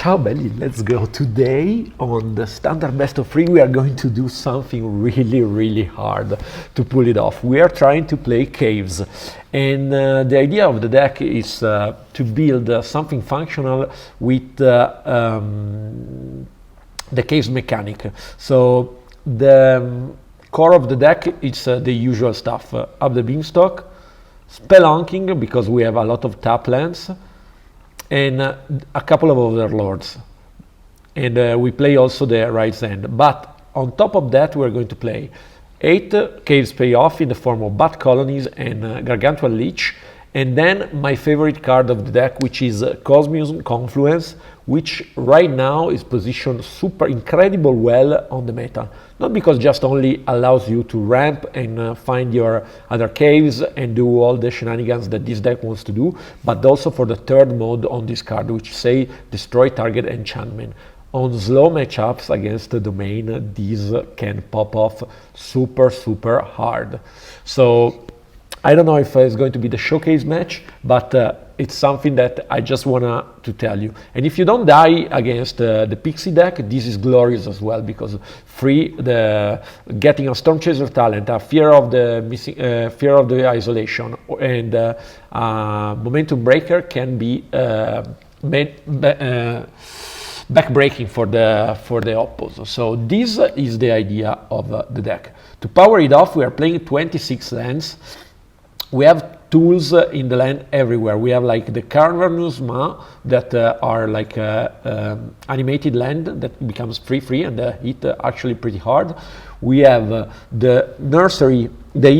Ciao belli, let's go. Today on the standard best of 3 we are going to do something really hard to pull it off. We are trying to play caves, and the idea of the deck is to build something functional with the caves mechanic. So the core of the deck is the usual stuff, Up the Beanstalk, Spelunking because we have a lot of tap lands, and a couple of Overlords, and we play also the Right's End. But on top of that we're going to play 8 Caves Payoff in the form of Bat Colonies and Gargantuan Leech, and then my favorite card of the deck, which is Cosmium Confluence, which right now is positioned super incredible well on the meta. Not because just only allows you to ramp and find your other caves and do all the shenanigans that this deck wants to do, but also for the third mode on this card, which say destroy target enchantment. On slow matchups against the domain, these can pop off super hard. So I don't know if it's going to be the showcase match, but it's something that I just wanna to tell you. And if you don't die against the Pixie deck, this is glorious as well, because getting a Storm Chaser talent, a fear of the isolation, and Momentum Breaker can be backbreaking for the opposite. So this is the idea of the deck. To power it off, we are playing 26 lands. We have tools in the land everywhere. We have like the Cavernous Maw that are like animated land that becomes free and hit actually pretty hard. We have the nursery, the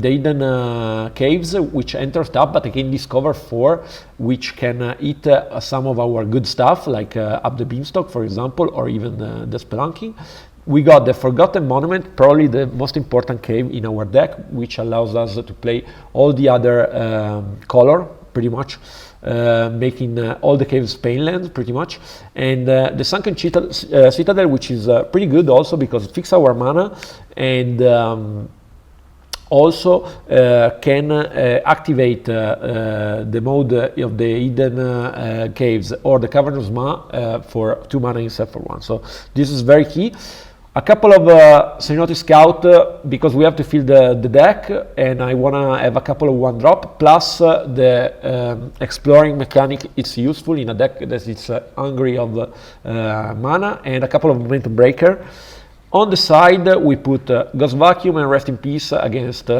hidden caves, which enters top, but can discover 4, which can eat some of our good stuff, like Up the Beanstalk, for example, or even the Spelunking. We got the Forgotten Monument, probably the most important cave in our deck, which allows us to play all the other color, pretty much, making all the caves Spain lands, pretty much. And the Sunken Citadel, which is pretty good also because it fixes our mana, and also can activate the mode of the hidden caves or the Cavernous Maw for 2 mana instead for 1. So this is very key. A couple of Cenote Scout because we have to fill the deck, and I want to have a couple of 1-drop, plus the exploring mechanic. It's useful in a deck that is hungry of mana, and a couple of Momentum Breaker. On the side we put Ghost Vacuum and Rest in Peace against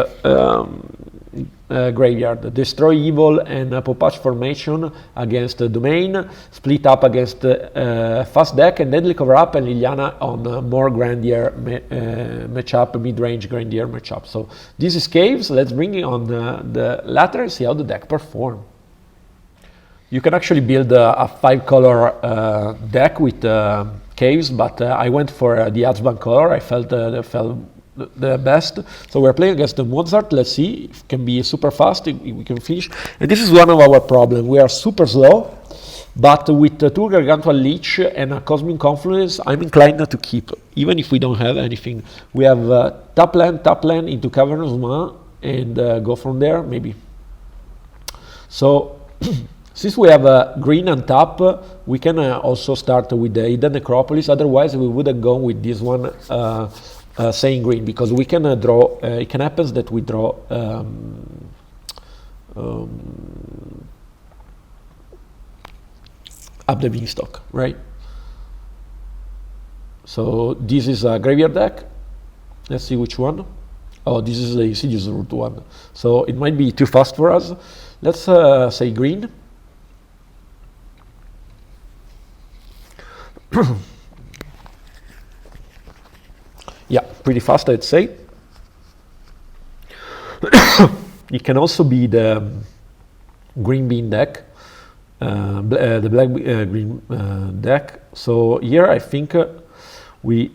Graveyard, Destroy Evil and Popatch Formation against Domain, Split Up against Fast Deck, and Deadly Cover Up and Liliana on more Grandier matchup, mid-range Grandier matchup. So this is Caves. Let's bring it on the latter and see how the deck performs. You can actually build a 5-color deck with caves, but I went for the Azban color. I felt the best. So we're playing against the Mozart. Let's see if it can be super fast, if we can finish. And this is one of our problems. We are super slow, but with 2 Gargantuan Leech and a Cosmic Confluence, I'm inclined to keep, even if we don't have anything. We have tap land into Cavernous Maw, and go from there, maybe. So since we have green and tap, we can also start with the Hidden Necropolis. Otherwise, we would have gone with this one, saying green, because we can draw. It can happen that we draw Up the Beanstalk, right? So this is a graveyard deck. Let's see which one. Oh, this is the Insidious Root one. So it might be too fast for us. Let's say green. Yeah, pretty fast, I'd say. It can also be the green bean deck, the black green deck. So here I think we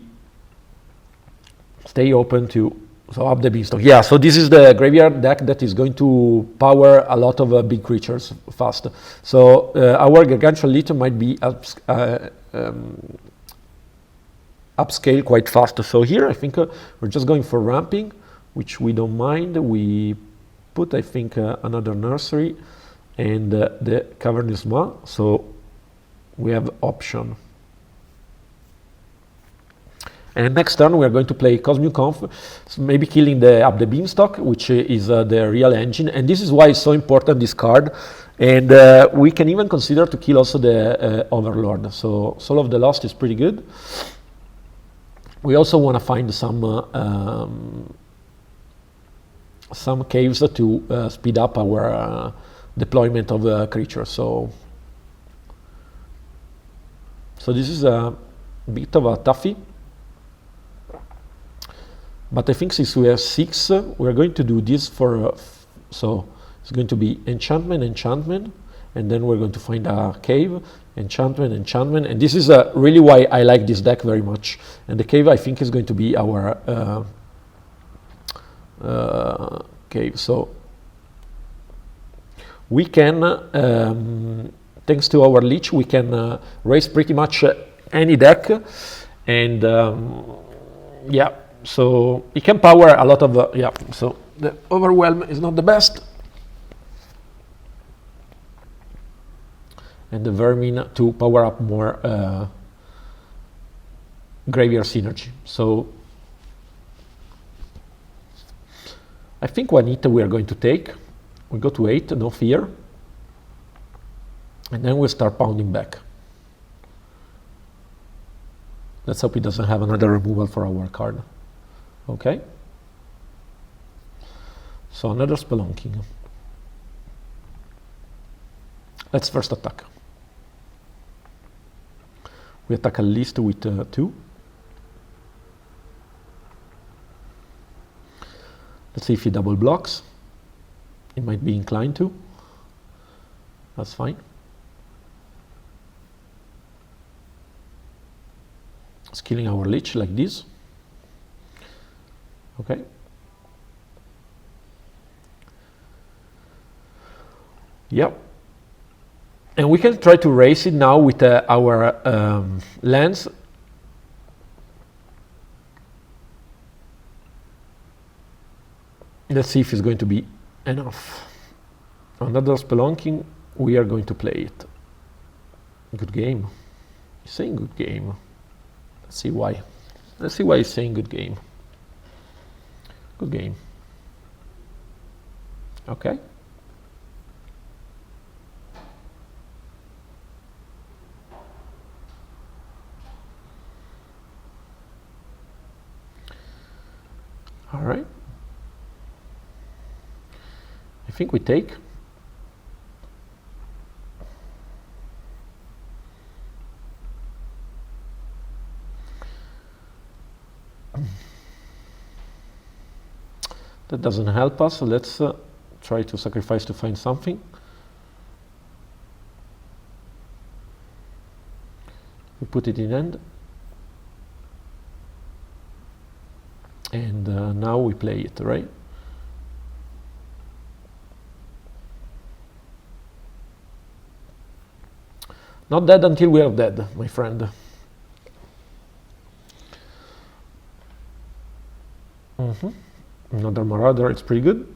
stay open to Up the Beanstalk. Yeah, so this is the graveyard deck that is going to power a lot of big creatures fast. So our Gargantuan Leech might be upscale quite fast. So here I think we're just going for ramping, which we don't mind. We put, I think, another nursery and the Cavernous Maw. So we have option. And next turn we are going to play Cosmium Confluence, maybe killing the Up the Beanstalk, which is the real engine. And this is why it's so important, this card. And we can even consider to kill also the Overlord. So Soul of the Lost is pretty good. We also want to find some caves to speed up our deployment of creatures. So this is a bit of a toughie. But I think since we have 6, we're going to do this for, so it's going to be enchantment, enchantment, and then we're going to find a cave, enchantment, enchantment, and this is really why I like this deck very much. And the cave, I think, is going to be our cave. So we can, thanks to our Leech, we can raise pretty much any deck, and yeah. So it can power a lot of, yeah, so the Overwhelm is not the best. And the Vermin to power up more Graveyard Synergy. So I think one hit we are going to take. We go to 8, no fear. And then we'll start pounding back. Let's hope it doesn't have another removal for our card. Okay, so another Spelunking. Let's first attack. We attack at least with 2. Let's see if he double blocks. He might be inclined to. That's fine. It's killing our Leech like this. Okay. Yep. And we can try to raise it now with our lands. Let's see if it's going to be enough. Another Spelunking, we are going to play it. Good game. He's saying good game. Let's see why. Let's see why he's saying good game. Good game. Okay. All right. I think we take. That doesn't help us, so let's try to sacrifice to find something. We put it in end. And now we play it, right? Not dead until we are dead, my friend. Another Marauder, it's pretty good.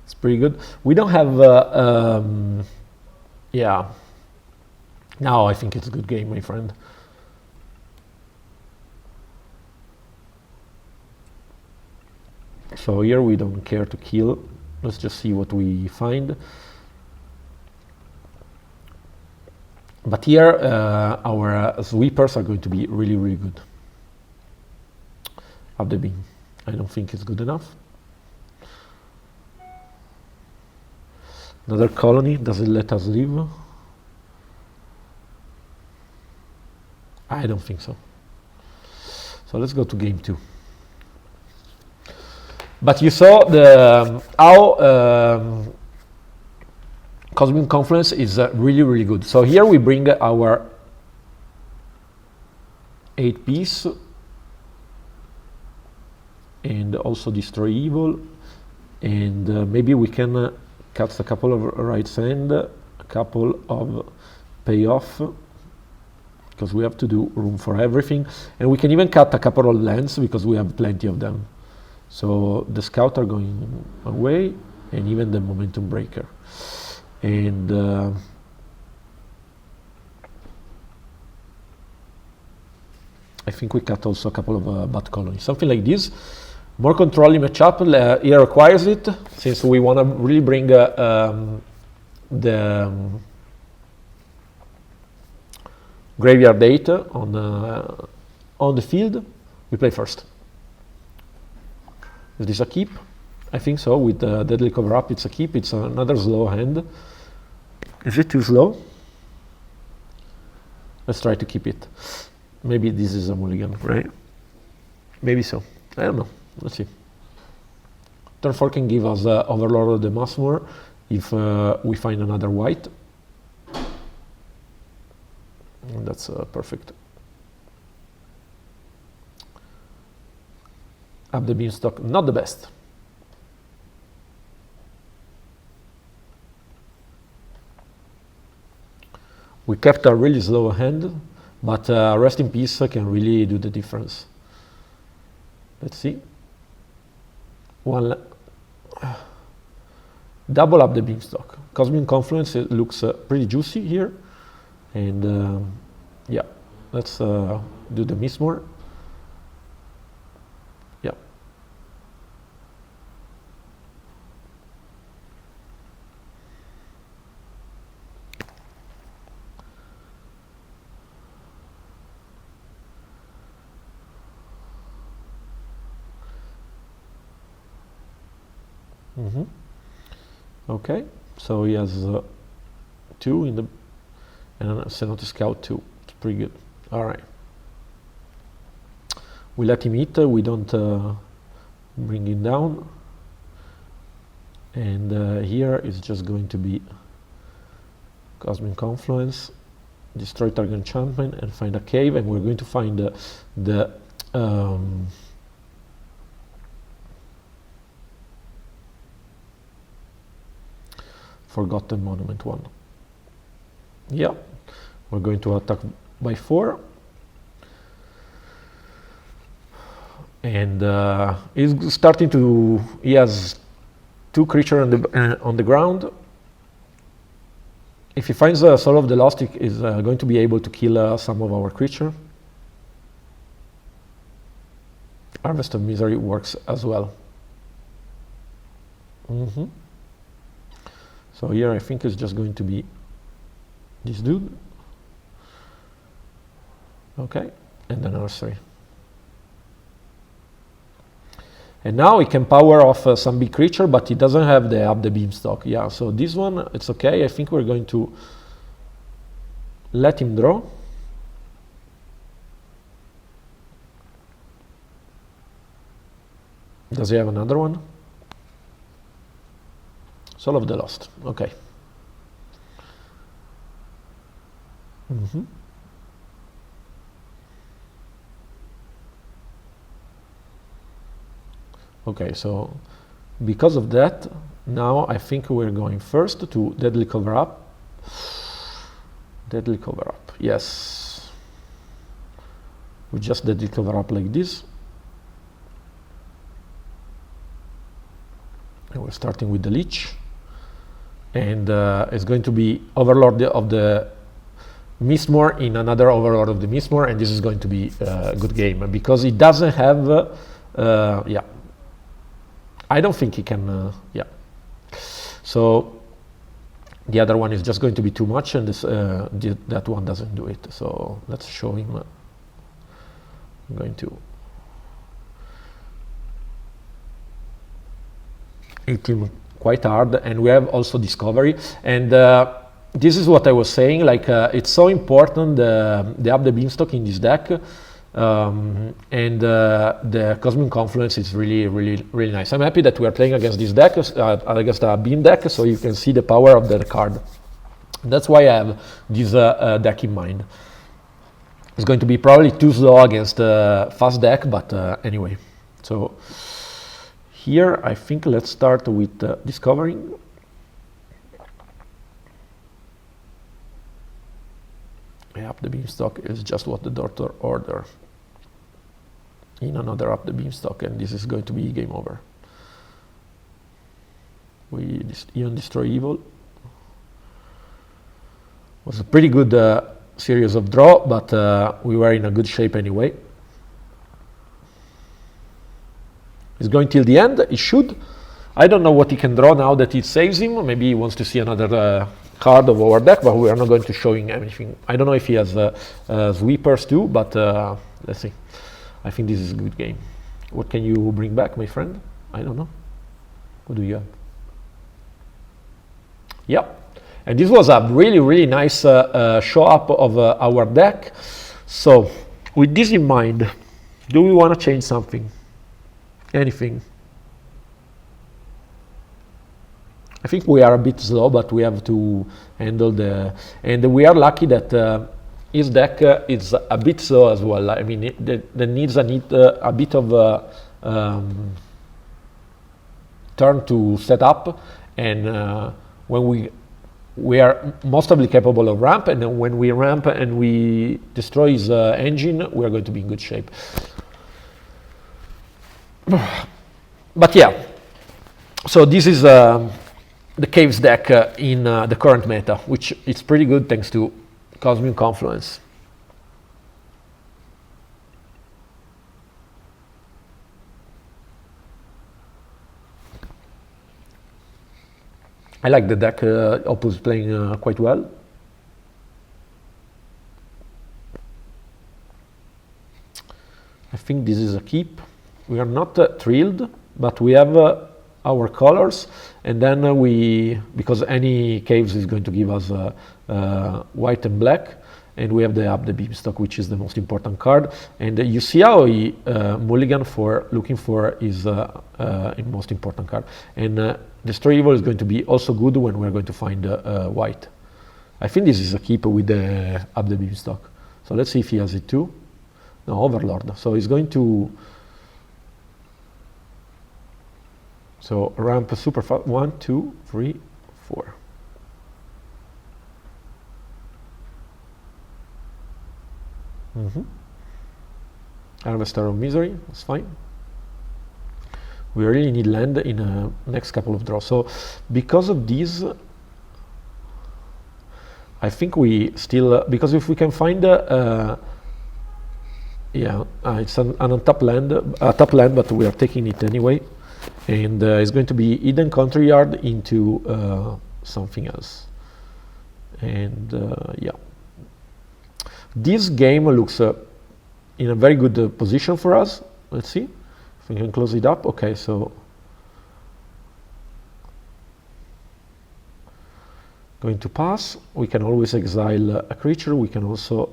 It's pretty good. We don't have, yeah. Now I think it's a good game, my friend. So here we don't care to kill. Let's just see what we find. But here, our sweepers are going to be really, really good. Up the Bean. I don't think it's good enough. Another colony, does it let us leave? I don't think so. So let's go to game 2. But you saw the how Cosmium Confluence is really, really good. So here we bring our 8 piece and also destroy evil, and maybe we can cut a couple of right hand, a couple of payoff, because we have to do room for everything, and we can even cut a couple of lands because we have plenty of them. So the Scout are going away, and even the Momentum Breaker. And I think we cut also a couple of Bat Colonies. Something like this. More controlling matchup here requires it, since we want to really bring the graveyard data on the field. We play first. Is this a keep? I think so. With Deadly Cover Up, it's a keep. It's another slow hand. Is it too slow? Let's try to keep it. Maybe this is a mulligan, right? Maybe so. I don't know. Let's see. Turn 4 can give us Overlord of the Massmore if we find another white. And that's perfect. Up the Beanstalk, not the best. We kept a really slow hand, but Rest in Peace can really do the difference. Let's see. Double Up the Beanstalk. Cosmium Confluence, it looks pretty juicy here. And yeah, let's do the Mistmore. Yeah. Okay, so he has 2 in the, and a Cenote Scout 2. It's pretty good. All right. We let him eat. We don't bring him down. And here is just going to be Cosmic Confluence, destroy target enchantment, and find a cave. And we're going to find the Forgotten Monument 1. Yeah, we're going to attack by 4. And he's starting to, he has 2 creatures on the ground. If he finds the Soul of the Lost, he is going to be able to kill some of our creature. Harvest of Misery works as well. So here I think it's just going to be this dude. Okay, and the nursery. And now he can power off some big creature, but he doesn't have the Up the Beanstalk. Yeah, so this one, it's okay. I think we're going to let him draw. Does he have another one? Soul of the Lost. Okay. Okay, so because of that, now I think we're going first to Deadly Cover Up. Deadly Cover Up, yes. We just Deadly Cover Up like this. And we're starting with the Leech. And it's going to be Overlord of the Mistmore in another Overlord of the Mistmore, and this is going to be a good game because it doesn't have, yeah. I don't think he can, yeah. So the other one is just going to be too much, and this, that one doesn't do it. So let's show him. I'm going to hit him quite hard, and we have also Discovery. And this is what I was saying, like it's so important, the Up the Beanstalk in this deck. And the Cosmic Confluence is really, really, really nice. I'm happy that we are playing against this deck, against a Bean deck, so you can see the power of the card. That's why I have this deck in mind. It's going to be probably too slow against a fast deck, but anyway. So here, I think let's start with Discovering. Up the Beanstalk is just what the doctor ordered. in another Up the Beanstalk, and this is going to be game over. We even destroy evil. Was a pretty good series of draw, but we were in a good shape anyway. He's going till the end. He should. I don't know what he can draw now that it saves him. Maybe he wants to see another card of our deck, but we are not going to show him anything. I don't know if he has sweepers too, but let's see. I think this is a good game. What can you bring back, my friend? I don't know. What do you have? Yep. And this was a really, really nice show up of our deck. So, with this in mind, do we want to change something? Anything? I think we are a bit slow, but we have to handle and we are lucky that his deck is a bit slow as well. I mean, it needs a bit of turn to set up, and when we are mostly capable of ramp, and then when we ramp and we destroy his engine, we are going to be in good shape. But yeah, so this is the Caves deck in the current meta, which is pretty good thanks to Cosmium Confluence. I like the deck. Opus playing quite well. I think this is a keep. We are not thrilled, but we have our colors, and then because any caves is going to give us white and black, and we have the Up the Beanstalk, which is the most important card. And you see how he mulligan for looking for his most important card. And Destroy Evil is going to be also good when we're going to find white. I think this is a keep with the Up the Beanstalk. So let's see if he has it too. No, Overlord. So he's going to. So ramp super fast. 1, 2, 3, 4. Harvester of Misery, that's fine. We really need land in the next couple of draws. So because of these, I think we still, because if we can find it's an untapped land, top land, but we are taking it anyway. And it's going to be hidden country yard into something else. And yeah. This game looks in a very good position for us. Let's see if we can close it up. Okay, so going to pass. We can always exile a creature. We can also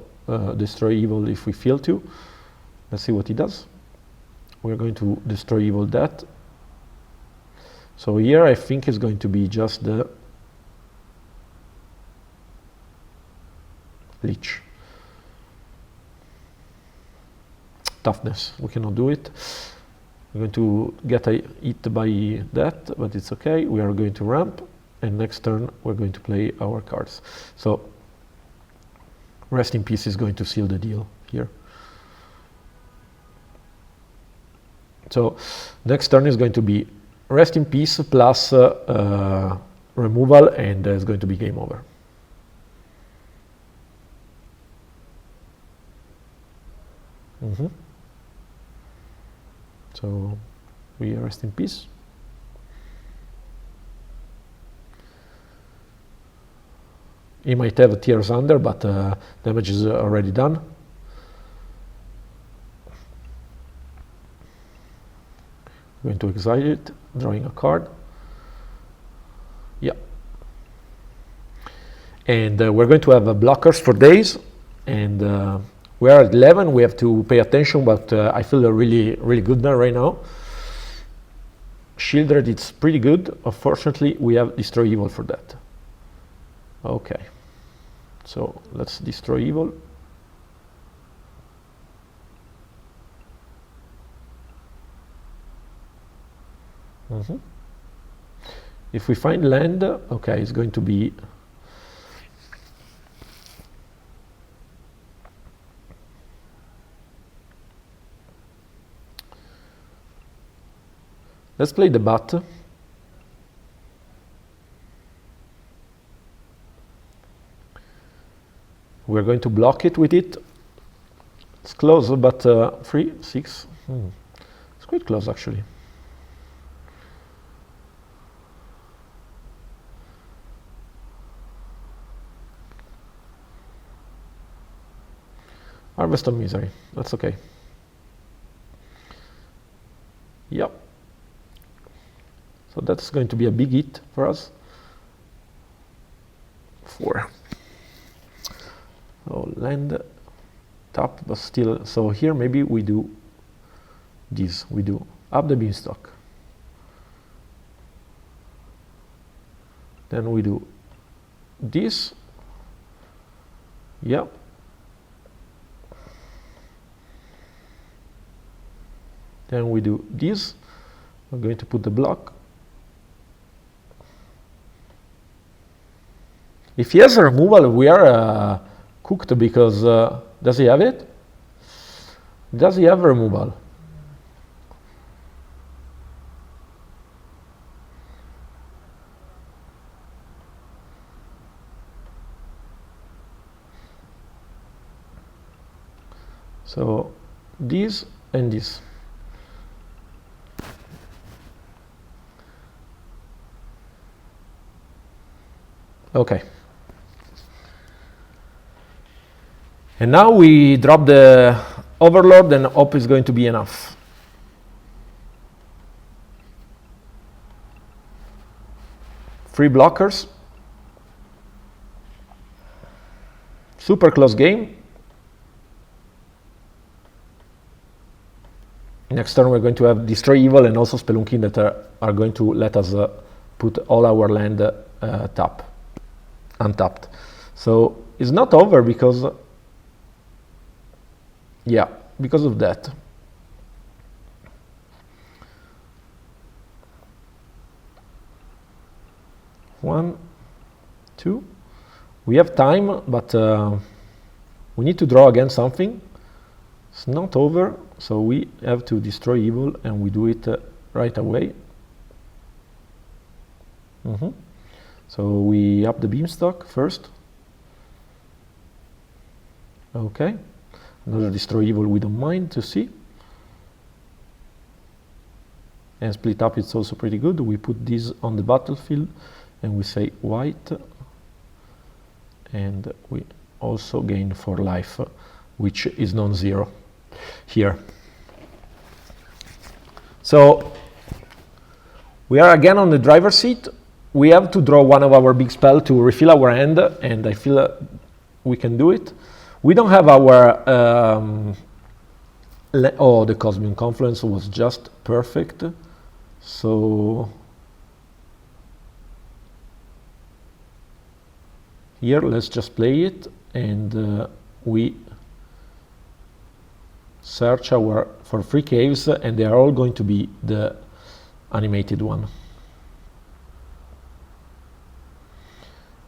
destroy evil if we feel to. Let's see what he does. We're going to destroy evil that. So here I think it's going to be just the Leech. Toughness, we cannot do it. We're going to get hit by that, but it's okay. We are going to ramp, and next turn we're going to play our cards. So Rest in Peace is going to seal the deal here. So next turn is going to be Rest in Peace plus removal, and it's going to be game over. So we Rest in Peace. He might have Tears Under, but damage is already done. Going to exile it, drawing a card. Yeah. And we're going to have blockers for days, and we are at 11. We have to pay attention, but I feel really, really good now right now. Shieldred, it's pretty good. Unfortunately, we have Destroy Evil for that. Okay. So let's Destroy Evil. If we find land, okay, it's going to be Let's play the bat. We're going to block it with it. It's close, but 3, 6. It's quite close, actually. Harvest of Misery. That's okay. Yep. So that's going to be a big hit for us. 4. So land, tap, but still. So here maybe we do this. We do Up the Beanstalk. Then we do this. Yep. Then we do this. We're going to put the block. If he has a removal, we are cooked, because does he have it? Does he have removal? So this and this. Okay. And now we drop the Overlord, and hope is going to be enough. Three blockers. Super close game. Next turn we're going to have Destroy Evil and also Spelunking that are going to let us put all our land untapped. So it's not over because, yeah, because of that. One, two. We have time, but we need to draw again something. It's not over, so we have to destroy evil, and we do it right away. So we up the Beanstalk first. Okay. Another destroy evil we don't mind to see. And split up, it's also pretty good. We put this on the battlefield and we say white. And we also gain 4 life, which is non-zero here. So we are again on the driver's seat. We have to draw one of our big spells to refill our hand, and I feel we can do it. We don't have our... oh, the Cosmium Confluence was just perfect. So here, let's just play it, and we search for 3 caves, and they are all going to be the animated one.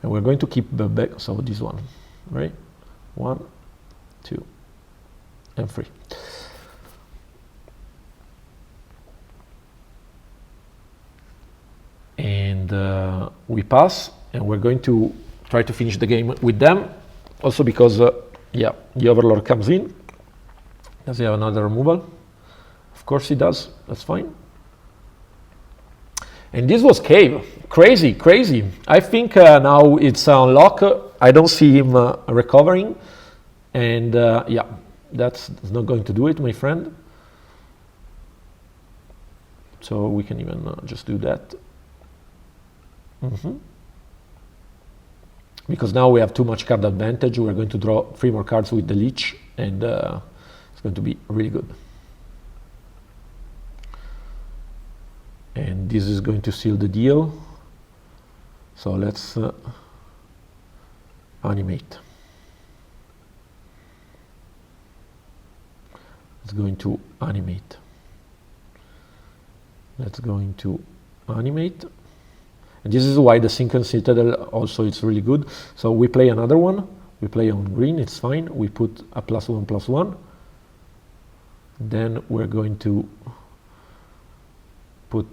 And we're going to keep the back, so this one, right? 1, 2, and 3. And we pass, and we're going to try to finish the game with them. Also because, yeah, the Overlord comes in. Does he have another removal? Of course he does. That's fine. And this was Cave. Crazy, crazy. I think now it's unlocked. I don't see him recovering. And yeah, that's not going to do it, my friend. So we can even just do that. Because now we have too much card advantage. We're going to draw 3 more cards with the Leech, and it's going to be really good. And this is going to seal the deal. So let's animate. It's going to animate. Let's going to animate. And this is why the Synchron Citadel also is really good. So we play another one. We play on green, it's fine. We put a +1/+1. Then we're going to put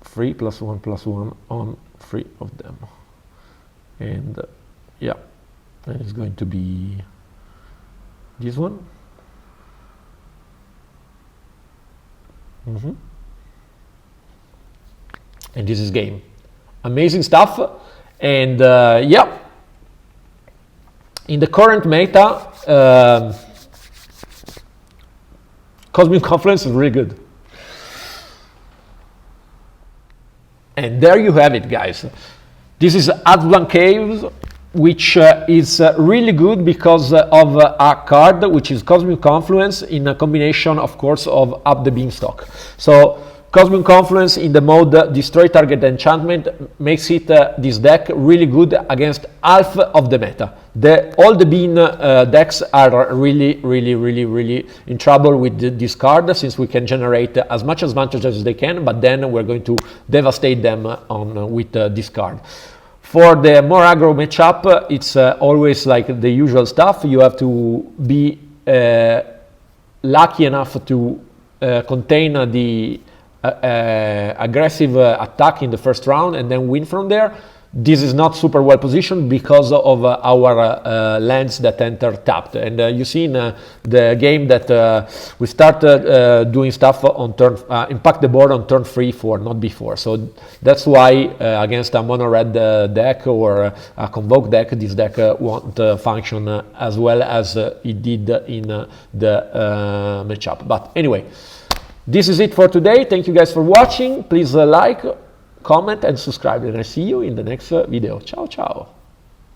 3+1/+1 on 3 of them. And yeah, and it's going to be this one. And this is game. Amazing stuff. And yeah, in the current meta, Cosmium Confluence is really good. And there you have it, guys. This is Azban Caves, which is really good because of a card which is Cosmic Confluence in a combination, of course, of Up the Beanstalk. So Cosmic Confluence in the mode Destroy Target Enchantment makes it this deck really good against half of the meta. All the Bean decks are really in trouble with this card, since we can generate as much advantage as they can, but then we're going to devastate them with this card. For the more aggro matchup, it's always like the usual stuff. You have to be lucky enough to contain the aggressive attack in the first round and then win from there. This is not super well positioned because of our lands that enter tapped. And you see in the game that we start doing stuff on turn, impact the board on turn 3-4, not before. So that's why against a mono red deck or a convoke deck, this deck won't function as well as it did in the matchup. But anyway, this is it for today. Thank you guys for watching. Please like, comment and subscribe, and I see you in the next video. Ciao, ciao.